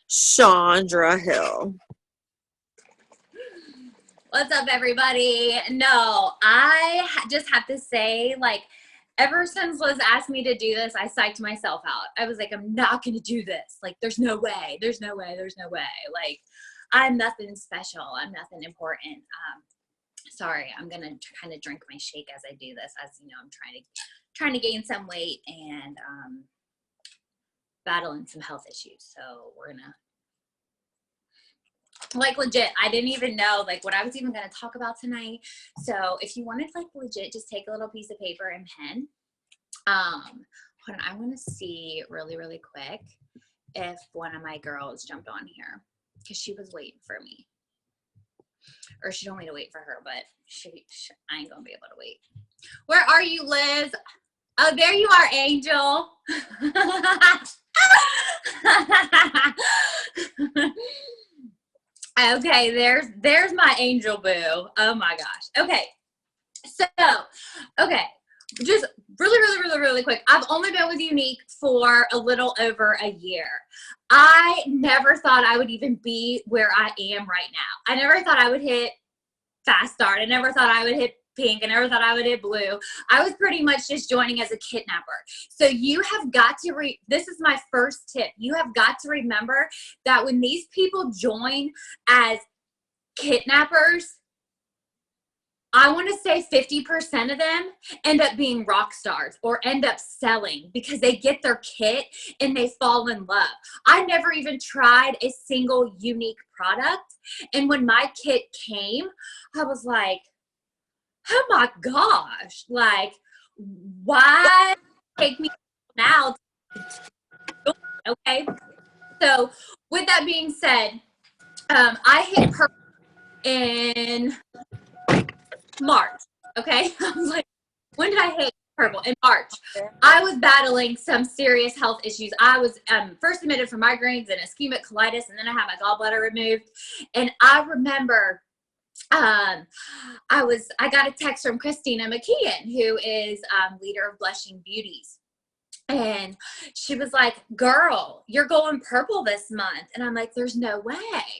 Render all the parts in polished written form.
Shaundra Hill. What's up, everybody? No, I just have to say, like, ever since Liz asked me to do this, I psyched myself out. I was like, I'm not going to do this. Like, there's no way. There's no way. There's no way. Like, I'm nothing special. I'm nothing important. Sorry, I'm going to kind of drink my shake as I do this. As you know, I'm trying to gain some weight and battling some health issues. So we're going to, like, legit, I didn't even know like what I was even going to talk about tonight. So if you wanted, like, legit, just take a little piece of paper and pen. Hold on, I want to see really quick if one of my girls jumped on here, because she was waiting for me, or she told me to wait for her, but I ain't gonna be able to wait. Where are you, Liz? Oh, there you are, Angel. Okay, there's my angel boo. Oh my gosh. Okay. So, okay. Just really quick. I've only been with Unique for a little over a year. I never thought I would even be where I am right now. I never thought I would hit fast start. I never thought I would hit pink. I never thought I would hit blue. I was pretty much just joining as a kidnapper. So you have got to this is my first tip. You have got to remember that when these people join as kidnappers, I want to say 50% of them end up being rock stars or end up selling because they get their kit and they fall in love. I never even tried a single Unique product. And when my kit came, I was like, oh my gosh, like, why take me now? Okay. So with that being said, I hit purple in March. Okay. I was like, when did I hit purple? In March. I was battling some serious health issues. I was first admitted for migraines and ischemic colitis, and then I had my gallbladder removed. And I remember I got a text from Christina McKeon, who is leader of Blushing Beauties. And she was like, girl, you're going purple this month. And I'm like, there's no way,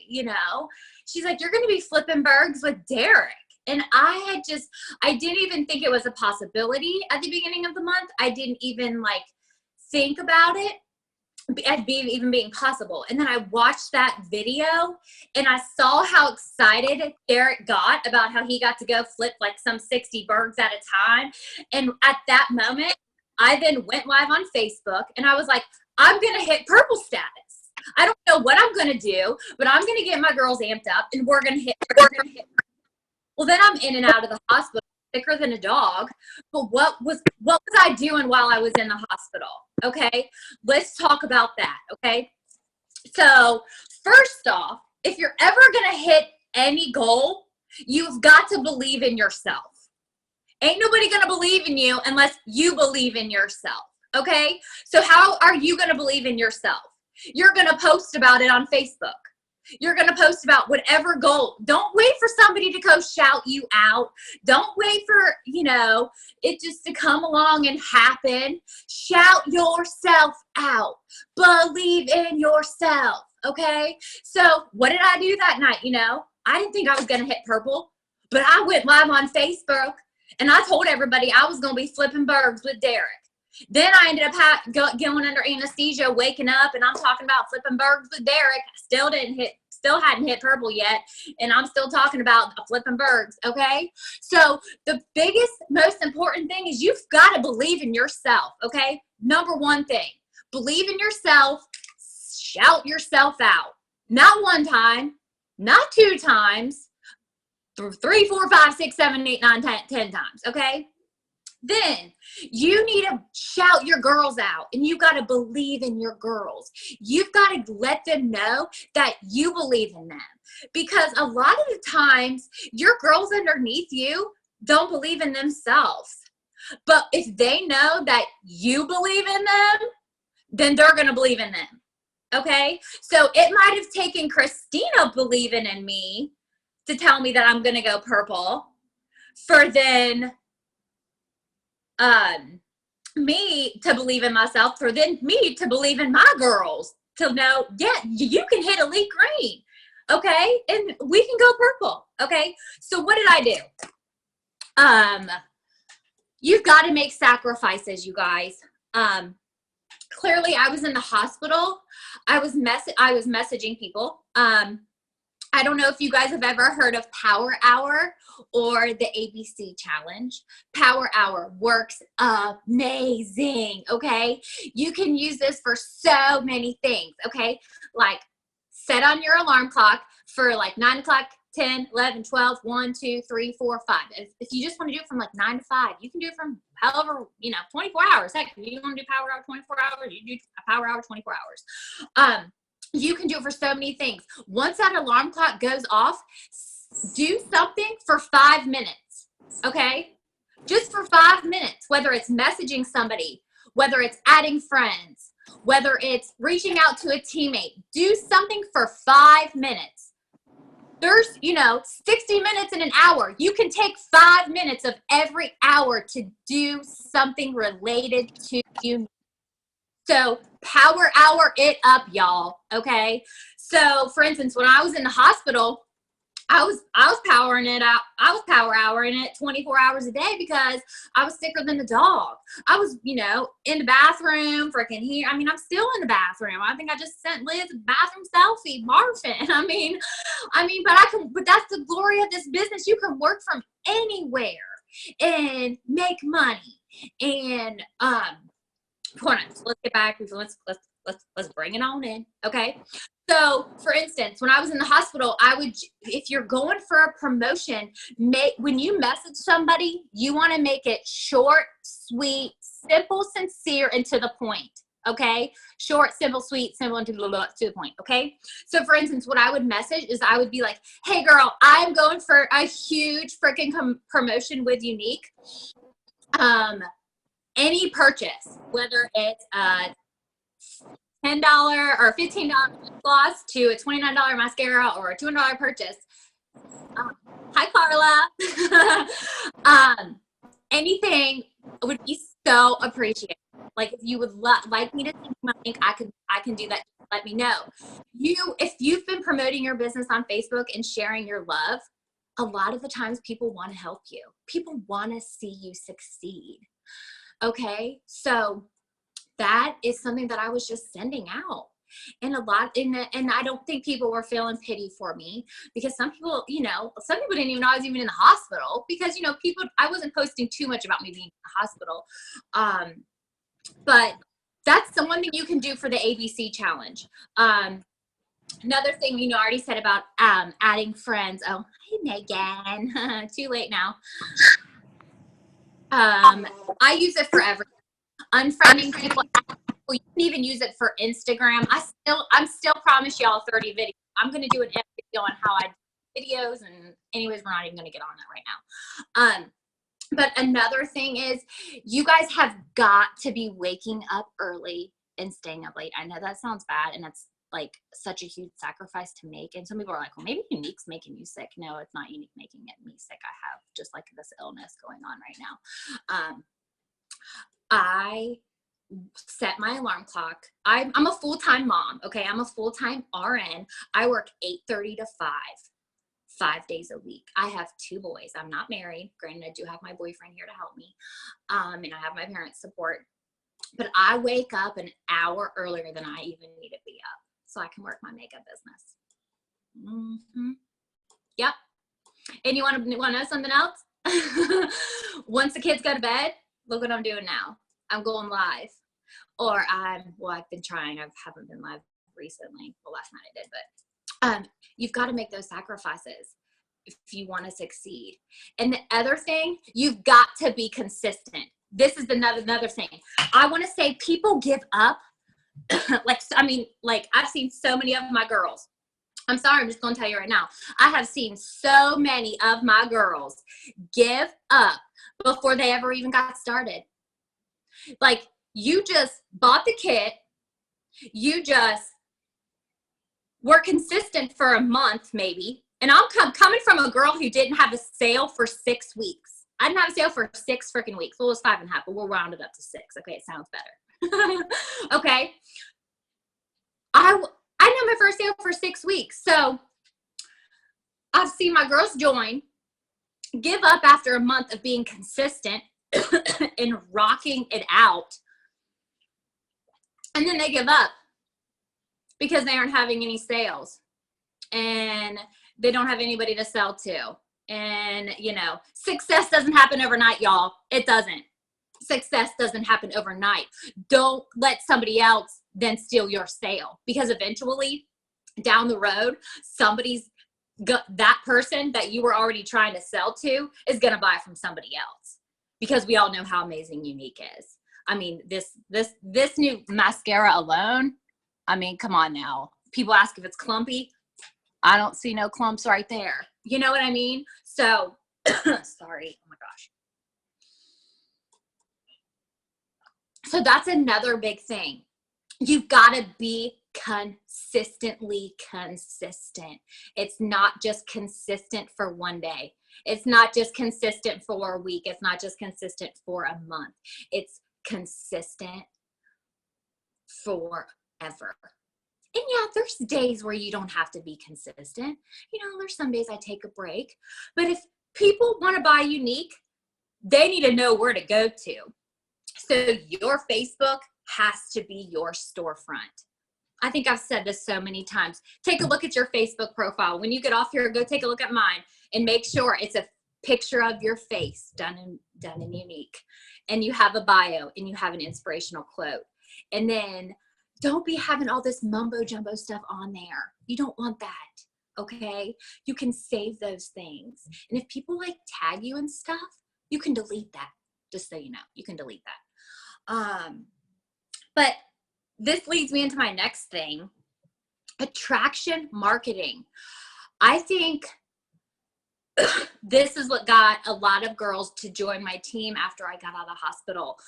you know. She's like, you're going to be flipping burgers with Derek. And I didn't even think it was a possibility at the beginning of the month. I didn't even like think about it as even being possible. And then I watched that video and I saw how excited Derek got about how he got to go flip like some 60 burgers at a time. And at that moment, I then went live on Facebook and I was like, I'm going to hit purple status. I don't know what I'm going to do, but I'm going to get my girls amped up and we're going to hit. Well, then I'm in and out of the hospital, thicker than a dog. But what was I doing while I was in the hospital? Okay, let's talk about that. Okay, so first off, if you're ever gonna hit any goal, you've got to believe in yourself. Ain't nobody gonna believe in you unless you believe in yourself. Okay, so how are you gonna believe in yourself? You're gonna post about it on Facebook. You're going to post about whatever goal. Don't wait for somebody to go shout you out. Don't wait for, it just to come along and happen. Shout yourself out. Believe in yourself. Okay. So what did I do that night? I didn't think I was going to hit purple, but I went live on Facebook and I told everybody I was going to be flipping burgers with Derek. Then I ended up going under anesthesia, waking up, and I'm talking about flipping burgers with Derek. Still hadn't hit purple yet, and I'm still talking about flipping burgers, okay? So the biggest, most important thing is you've got to believe in yourself, okay? Number one thing, believe in yourself, shout yourself out. Not one time, not two times, 3, 4, 5, 6, 7, 8, 9, 10 times, okay? Then you need to shout your girls out and you got to believe in your girls. You've got to let them know that you believe in them, because a lot of the times your girls underneath you don't believe in themselves. But if they know that you believe in them, then they're going to believe in them. Okay. So it might have taken Christina believing in me to tell me that I'm going to go purple for then me to believe in myself, for then me to believe in my girls to know, yeah, you can hit elite green. Okay. And we can go purple. Okay. So what did I do? You've got to make sacrifices, you guys. Clearly I was in the hospital. I was messaging people. I don't know if you guys have ever heard of Power Hour or the ABC Challenge. Power Hour works amazing, okay? You can use this for so many things, okay? Like set on your alarm clock for like 9 o'clock, 10, 11, 12, 1, 2, 3, 4, 5. If you just want to do it from like 9 to 5, you can do it from however, 24 hours. Heck, if you want to do Power Hour 24 hours, you do a Power Hour 24 hours. You can do it for so many things. Once that alarm clock goes off, do something for 5 minutes, okay? Just for 5 minutes, whether it's messaging somebody, whether it's adding friends, whether it's reaching out to a teammate. Do something for 5 minutes. There's, 60 minutes in an hour. You can take 5 minutes of every hour to do something related to you. So power hour it up, y'all. Okay. So for instance, when I was in the hospital, I was powering it out. I was power houring it 24 hours a day because I was sicker than the dog. I was, in the bathroom, freaking here. I mean, I'm still in the bathroom. I think I just sent Liz a bathroom selfie, barfing. But that's the glory of this business. You can work from anywhere and make money. And, hold on, so let's get back. Let's bring it on in. Okay. So for instance, when I was in the hospital, if you're going for a promotion, when you message somebody, you want to make it short, sweet, simple, sincere, and to the point. Okay. Short, simple, sweet, simple, and to the point. Okay. So for instance, what I would message is I would be like, hey girl, I'm going for a huge freaking promotion with Unique. Any purchase, whether it's $10 or $15 lip gloss to a $29 mascara or a $200 purchase. Hi, Carla. Anything would be so appreciated. Like if you would like me to send my link, I can do that. Let me know. If you've been promoting your business on Facebook and sharing your love, a lot of the times people want to help you. People want to see you succeed. Okay, so that is something that I was just sending out. And and I don't think people were feeling pity for me because some people didn't even know I was even in the hospital because, I wasn't posting too much about me being in the hospital. But that's one thing you can do for the ABC challenge. Another thing, I already said about adding friends. Oh, hey, Megan. Too late now. I use it for everything. Unfriending people. You can even use it for Instagram. I'm still promise y'all 30 videos. I'm going to do an video on how I do videos. And anyways, we're not even going to get on that right now. But another thing is you guys have got to be waking up early and staying up late. I know that sounds bad. And that's like such a huge sacrifice to make. And some people are like, well, maybe Unique's making you sick. No, it's not Unique making me sick. I have just like this illness going on right now. I set my alarm clock. I'm a full-time mom. Okay. I'm a full-time RN. I work 8:30 to 5 days a week. I have 2 boys. I'm not married. Granted, I do have my boyfriend here to help me. And I have my parents' support, but I wake up an hour earlier than I even need to be up so I can work my makeup business. Yep. And you want to know something else? Once the kids go to bed, look what I'm doing now. I'm going live. Or I've been trying. I haven't been live recently. Well, last night I did, but you've got to make those sacrifices if you want to succeed. And the other thing, you've got to be consistent. This is another thing. I want to say people give up. I've seen so many of my girls. I'm sorry, I'm just going to tell you right now. I have seen so many of my girls give up before they ever even got started. Like, you just bought the kit. You just were consistent for a month, maybe. And I'm coming from a girl who didn't have a sale for 6 weeks. I didn't have a sale for 6 freaking weeks. Well, it was 5.5, but we'll round it up to 6. Okay, it sounds better. Okay. I know my first sale for 6 weeks. So I've seen my girls join, give up after a month of being consistent and rocking it out. And then they give up because they aren't having any sales and they don't have anybody to sell to. And, you know, success doesn't happen overnight, y'all. It doesn't. Success doesn't happen overnight. Don't let somebody else then steal your sale, because eventually down the road, that person that you were already trying to sell to is going to buy from somebody else, because we all know how amazing Unique is. I mean, this new mascara alone, I mean, come on now. People ask if it's clumpy. I don't see no clumps right there. You know what I mean? So, sorry. Oh my gosh. So that's another big thing. You've got to be consistently consistent. It's not just consistent for one day. It's not just consistent for a week. It's not just consistent for a month. It's consistent forever. And yeah, there's days where you don't have to be consistent. You know, there's some days I take a break. But if people want to buy Unique, they need to know where to go to. So your Facebook has to be your storefront. I think I've said this so many times. Take a look at your Facebook profile. When you get off here, go take a look at mine and make sure it's a picture of your face done in Unique. And you have a bio and you have an inspirational quote. And then don't be having all this mumbo jumbo stuff on there. You don't want that. Okay. You can save those things. And if people like tag you and stuff, you can delete that. Just so you know, you can delete that. But this leads me into my next thing, attraction marketing. I think this is what got a lot of girls to join my team after I got out of the hospital.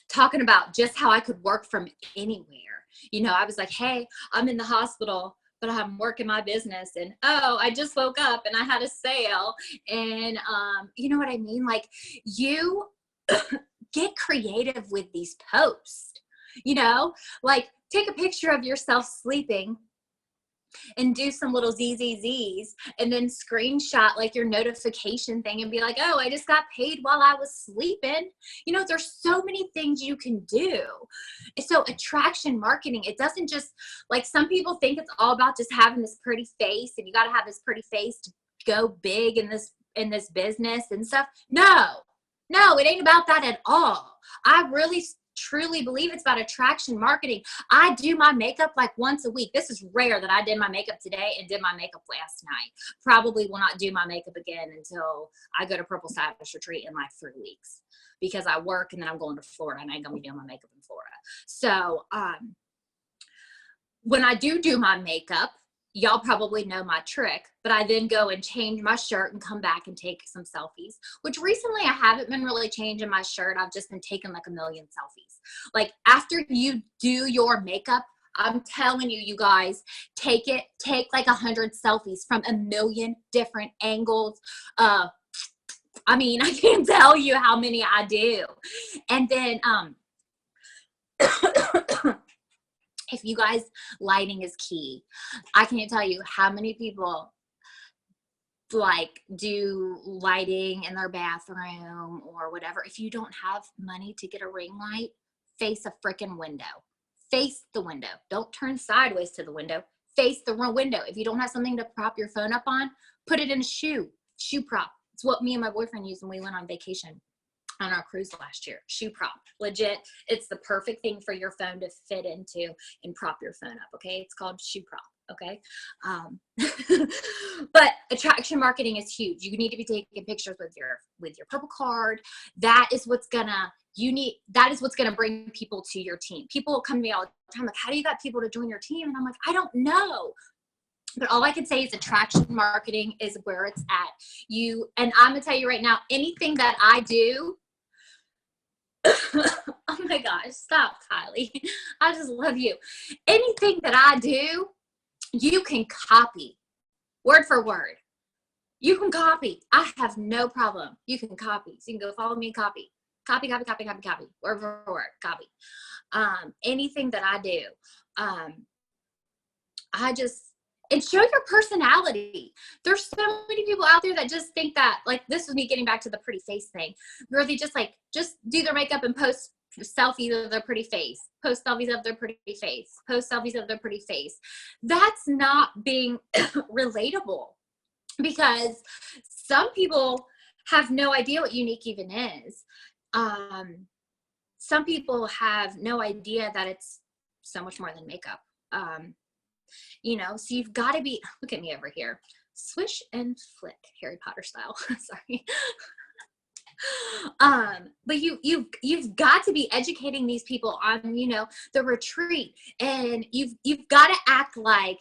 Talking about just how I could work from anywhere. You know, I was like, hey, I'm in the hospital, but I'm working my business, and oh, I just woke up and I had a sale, and you know what I mean? Like, you get creative with these posts, you know, like take a picture of yourself sleeping and do some little ZZZs and then screenshot like your notification thing and be like, oh, I just got paid while I was sleeping. You know, there's so many things you can do. So attraction marketing, it doesn't just, like, some people think it's all about just having this pretty face and you got to have this pretty face to go big in this business and stuff. No, it ain't about that at all. I really truly believe it's about attraction marketing. I do my makeup like once a week. This is rare that I did my makeup today and did my makeup last night. Probably will not do my makeup again until I go to Purple Status Retreat in like 3 weeks, because I work and then I'm going to Florida and I ain't gonna be doing my makeup in Florida. So when I do my makeup, y'all probably know my trick, but I then go and change my shirt and come back and take some selfies, which recently I haven't been really changing my shirt. I've just been taking like a million selfies. Like, after you do your makeup, I'm telling you, you guys, take like 100 selfies from a million different angles. I mean, I can't tell you how many I do. And then, if you guys, lighting is key. I can't tell you how many people like do lighting in their bathroom or whatever. If you don't have money to get a ring light, face a freaking window. Face the window. Don't turn sideways to the window. Face the window. If you don't have something to prop your phone up on, put it in a shoe prop. It's what me and my boyfriend used when we went on vacation on our cruise last year. Shoe prop. Legit. It's the perfect thing for your phone to fit into and prop your phone up. Okay. It's called shoe prop. Okay. But attraction marketing is huge. You need to be taking pictures with your purple card. That is what's gonna bring people to your team. People come to me all the time like, how do you got people to join your team? And I'm like, I don't know. But all I can say is attraction marketing is where it's at. And I'm gonna tell you right now, anything that I do, oh my gosh, stop, Kylie. I just love you. Anything that I do, you can copy word for word. You can copy. I have no problem. You can copy. So you can go follow me and copy. Copy, copy, copy, copy, copy, word for word, copy. Anything that I do, and show your personality. There's so many people out there that just think that, like, this is me getting back to the pretty face thing, where they just do their makeup and post selfies of their pretty face, post selfies of their pretty face, post selfies of their pretty face. That's not being relatable, because some people have no idea what unique even is. Some people have no idea that it's so much more than makeup. You know, so you've got to be, look at me over here, swish and flick, Harry Potter style. Sorry. But you've got to be educating these people on, you know, the retreat, and you've got to act like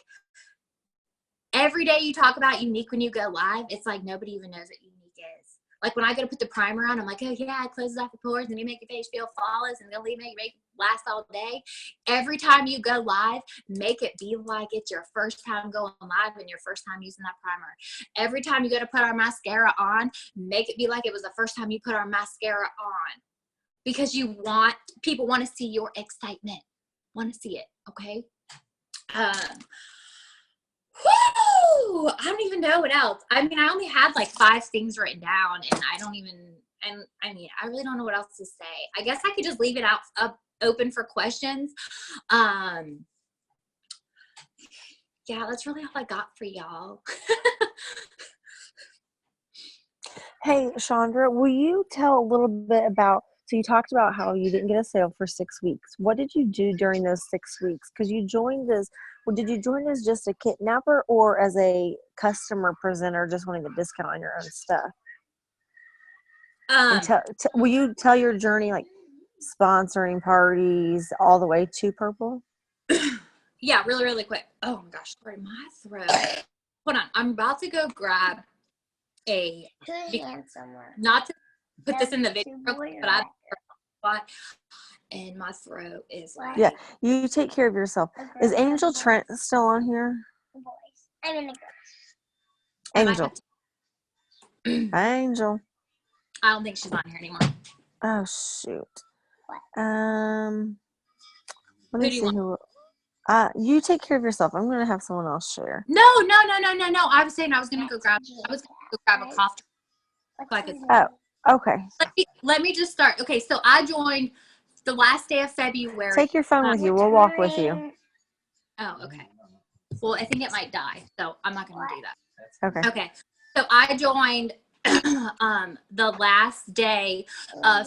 every day you talk about unique when you go live, it's like nobody even knows what unique is. Like when I go to put the primer on, I'm like, oh yeah, it closes off the pores and you make your face feel flawless and they'll even make it last all day. Every time you go live, make it be like it's your first time going live and your first time using that primer. Every time you go to put our mascara on, make it be like it was the first time you put our mascara on. Because people want to see your excitement. Want to see it, okay? Whoo! I don't even know what else. I mean, I only had like 5 things written down, and I really don't know what else to say. I guess I could just leave it up open for questions. Yeah, that's really all I got for y'all. Hey, Shaundra, will you tell a little bit about, so you talked about how you didn't get a sale for 6 weeks. What did you do during those 6 weeks? Because you joined as, well, did you join as just a kidnapper or as a customer presenter just wanting a discount on your own stuff? Will you tell your journey, like sponsoring parties all the way to Purple? Yeah, really, really quick. Oh my gosh, sorry, my throat. Hold on, I'm about to go grab not to put this in the video, but and my throat is like. Yeah, you take care of yourself. Is Angel Trent still on here? The boys. I'm in the girls. Angel. Angel. I don't think she's on here anymore. Oh shoot. What? Let me see who. You take care of yourself. I'm gonna have someone else share. No. I was saying I was gonna go grab a cough drop. Oh, okay. Let me just start. Okay, so I joined the last day of February. Take your phone with you. We'll walk with you. Oh, okay. Well, I think it might die, so I'm not gonna do that. Okay. Okay. So I joined the last day of.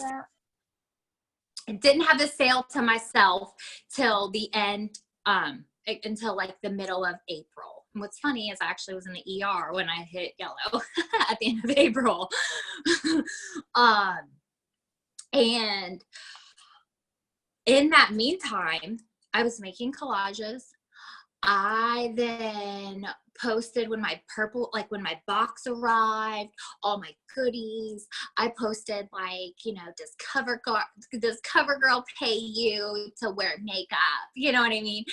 Didn't have the sale to myself till the end, until like the middle of April. And what's funny is I actually was in the ER when I hit yellow at the end of April. And in that meantime, I was making collages. I then posted when my box arrived, all my goodies. I posted like, you know, does CoverGirl pay you to wear makeup? You know what I mean?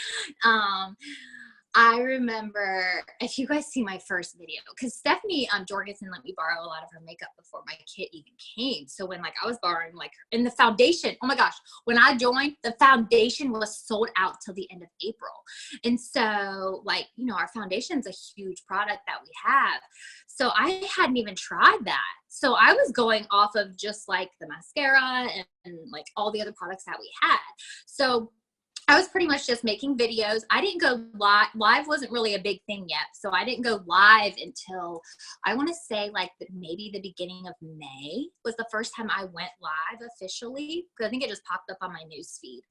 I remember, if you guys see my first video, because Stephanie Jorgensen let me borrow a lot of her makeup before my kit even came. So when like I was borrowing like in the foundation, oh my gosh, when I joined, the foundation was sold out till the end of April. And so like, you know, our foundation's a huge product that we have. So I hadn't even tried that. So I was going off of just like the mascara and like all the other products that we had. So I was pretty much just making videos. I didn't go live. Live wasn't really a big thing yet. So I didn't go live until, I want to say like maybe the beginning of May was the first time I went live officially. Because I think it just popped up on my news feed.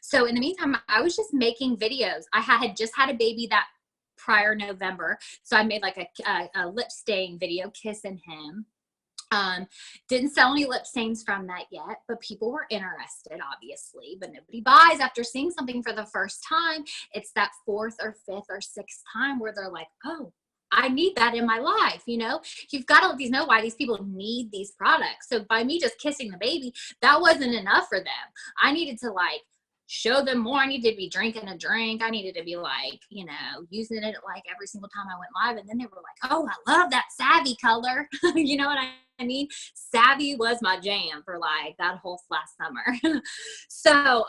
So in the meantime, I was just making videos. I had just had a baby that prior November. So I made like a lip stain video, kissing him. Didn't sell any lip stains from that yet, but people were interested, obviously, but nobody buys after seeing something for the first time. It's that 4th or 5th or 6th time where they're like, oh, I need that in my life. You know, you've got to let these know why these people need these products. So by me just kissing the baby, that wasn't enough for them. I needed to like show them more. I needed to be drinking a drink. I needed to be like, you know, using it like every single time I went live. And then they were like, oh, I love that savvy color. You know what I mean? Savvy was my jam for like that whole last summer. So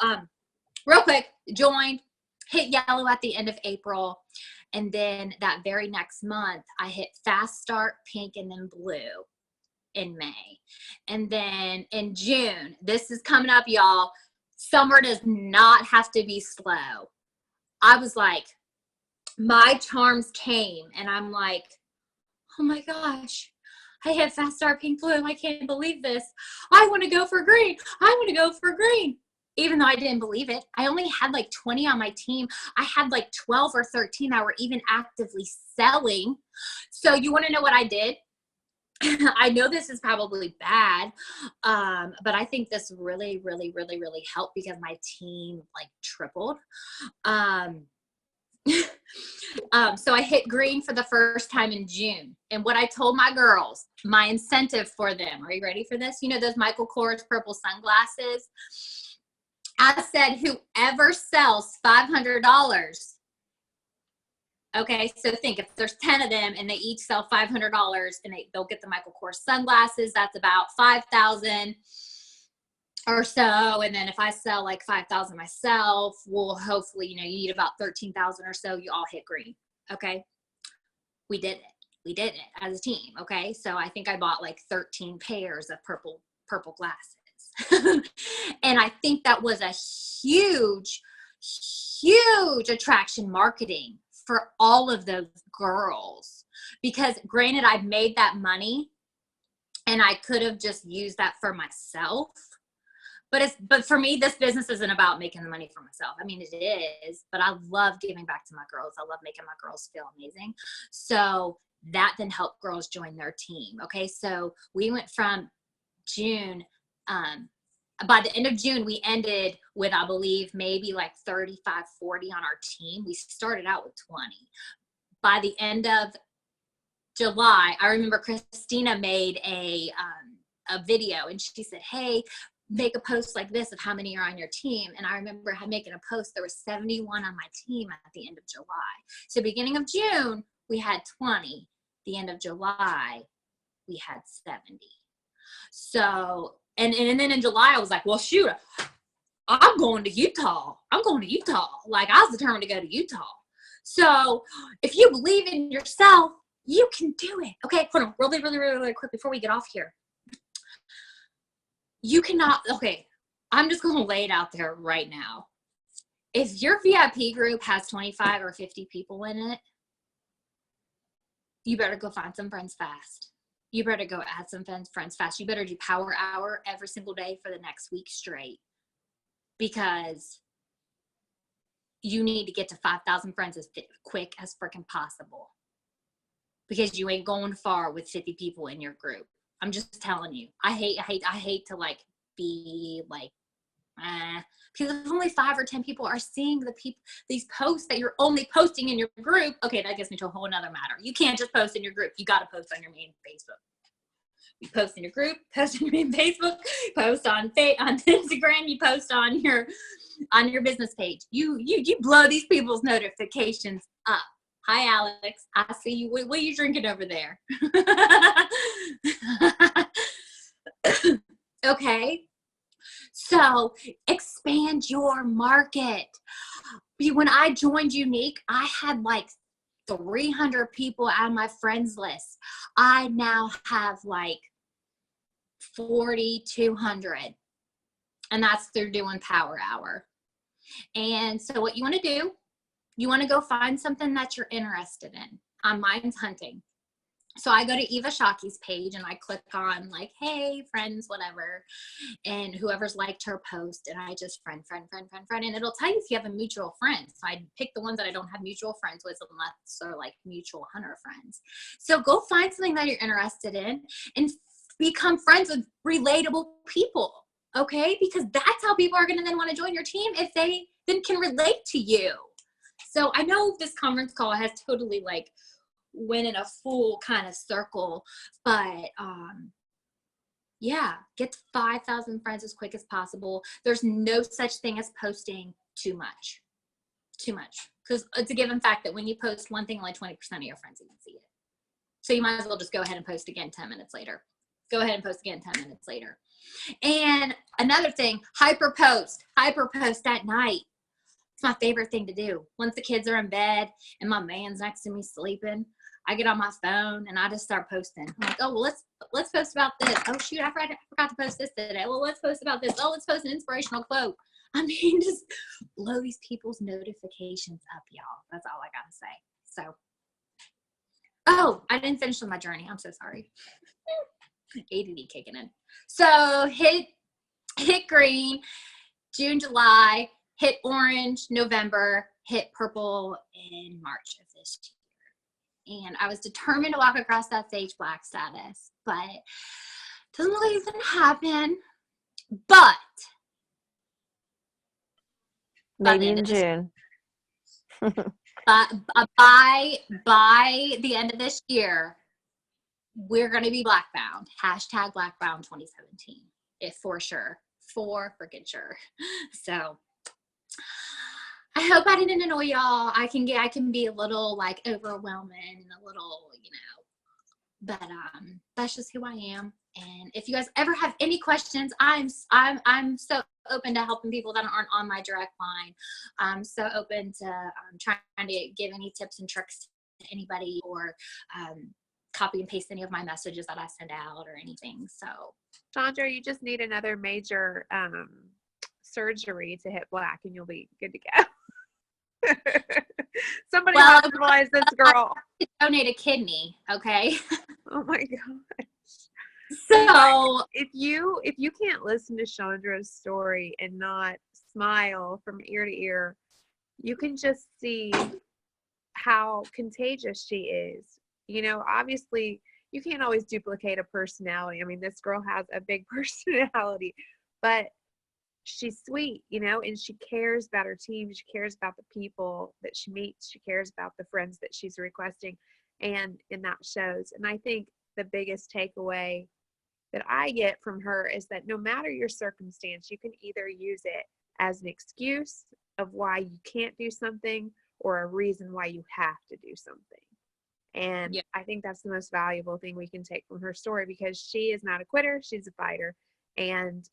real quick, joined, hit yellow at the end of April. And then that very next month, I hit fast start, pink, and then blue in May. And then in June, this is coming up, y'all. Summer does not have to be slow. I was like, my charms came, and I'm like, oh my gosh, I hit fast start, pink, blue. I can't believe this. I want to go for green. I want to go for green. Even though I didn't believe it, I only had like 20 on my team. I had like 12 or 13 that were even actively selling. So you want to know what I did? I know this is probably bad, but I think this really, really, really, really helped because my team like tripled. So I hit green for the first time in June. And what I told my girls, my incentive for them, are you ready for this? You know, those Michael Kors purple sunglasses. I said, whoever sells $500. Okay, so think if there's 10 of them and they each sell $500 and they'll get the Michael Kors sunglasses, that's about 5,000 or so. And then if I sell like 5,000 myself, we'll hopefully, you know, you need about 13,000 or so. You all hit green. Okay, we did it. We did it as a team. Okay, so I think I bought like 13 pairs of purple glasses, and I think that was a huge attraction marketing for all of those girls, because granted, I made that money and I could have just used that for myself, but for me, this business isn't about making the money for myself. I mean, it is, but I love giving back to my girls. I love making my girls feel amazing. So that then helped girls join their team. Okay, so we went from June, by the end of June, we ended with, I believe, maybe like 35, 40 on our team. We started out with 20. By the end of July, I remember Christina made a video, and she said, hey, make a post like this of how many are on your team. And I remember making a post. There was 71 on my team at the end of July. So beginning of June, we had 20. The end of July, we had 70. So, and then in July, I was like, well, shoot, I'm going to Utah. Like, I was determined to go to Utah. So if you believe in yourself, you can do it. Okay, hold on, really, really, really, really quick before we get off here. You cannot, okay, I'm just going to lay it out there right now. If your VIP group has 25 or 50 people in it, you better go find some friends fast. You better go add some friends fast. You better do power hour every single day for the next week straight, because you need to get to 5,000 friends as quick as freaking possible, because you ain't going far with 50 people in your group. I'm just telling you. I hate to like be like, because if only 5 or 10 people are seeing these posts that you're only posting in your group, okay, that gets me to a whole nother matter. You can't just post in your group. You got to post on your main Facebook. You post in your group, post on your main Facebook, post on Instagram, you post on your business page. You blow these people's notifications up. Hi, Alex. I see you. What are you drinking over there? Okay. So expand your market. When I joined Unique, I had like 300 people on my friends list. I now have like 4,200, and that's through doing power hour. And so what you want to do, you want to go find something that you're interested in. Mine's hunting. So I go to Eva Shockey's page and I click on like, hey, friends, whatever. And whoever's liked her post, and I just friend. And it'll tell you if you have a mutual friend. So I pick the ones that I don't have mutual friends with, unless they're like mutual hunter friends. So go find something that you're interested in and become friends with relatable people. Okay? Because that's how people are going to then want to join your team, if they then can relate to you. So I know this conference call has totally like went in a full kind of circle, but Yeah, get to 5,000 friends as quick as possible. There's no such thing as posting too much. Too much. Because it's a given fact that when you post one thing, only 20% of your friends even see it. So you might as well just go ahead and post again 10 minutes later. Go ahead and post again 10 minutes later. And another thing, hyper post at night. It's my favorite thing to do. Once the kids are in bed and my man's next to me sleeping, I get on my phone and I just start posting. I'm like, oh, well, let's post about this. Oh, shoot, I forgot to post this today. Well, let's post about this. Oh, let's post an inspirational quote. I mean, just blow these people's notifications up, y'all. That's all I got to say. So, oh, I didn't finish on my journey. I'm so sorry. ADD kicking in. So hit green, June, July, hit orange, November, hit purple in March of this year. And I was determined to walk across that stage black status, but it doesn't look like it's going to happen. But maybe in June. But by the end of this year, we're going to be blackbound. Hashtag blackbound 2017. If for sure. For freaking sure. So I hope I didn't annoy y'all. I can be a little like overwhelming and a little, but that's just who I am. And if you guys ever have any questions, I'm so open to helping people that aren't on my direct line. I'm so open to trying to give any tips and tricks to anybody, or copy and paste any of my messages that I send out or anything. So, Shaundra, you just need another major surgery to hit black and you'll be good to go. Somebody hospitalize this girl. Donate a kidney, okay? Oh my gosh. So if you can't listen to Shaundra's story and not smile from ear to ear, you can just see how contagious she is. Obviously you can't always duplicate a personality. I mean, this girl has a big personality, but she's sweet, and she cares about her team. She cares about the people that she meets. She cares about the friends that she's requesting, and that shows. And I think the biggest takeaway that I get from her is that no matter your circumstance, you can either use it as an excuse of why you can't do something or a reason why you have to do something. And yeah. I think that's the most valuable thing we can take from her story, because she is not a quitter. She's a fighter. And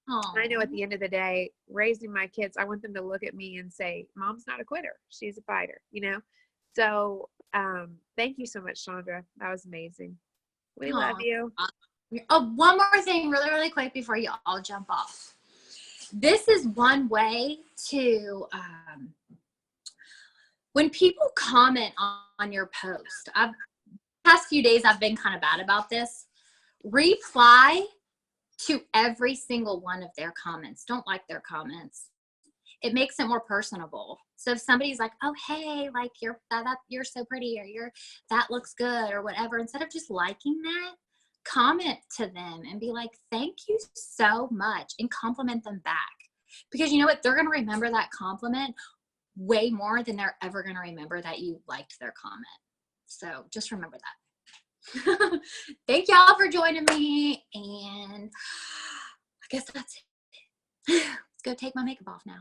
I know at the end of the day, raising my kids, I want them to look at me and say, Mom's not a quitter. She's a fighter, So thank you so much, Shaundra. That was amazing. We love you. Oh, one more thing really, really quick before you all jump off. This is one way to, when people comment on your post, past few days I've been kind of bad about this. Reply to every single one of their comments. Don't like their comments. It makes it more personable. So if somebody's like, oh, hey, like you're so pretty, or that looks good, or whatever, instead of just liking that, comment to them and be like, thank you so much, and compliment them back. Because you know what? They're going to remember that compliment way more than they're ever going to remember that you liked their comment. So just remember that. Thank y'all for joining me, and I guess that's it. Let's go take my makeup off now.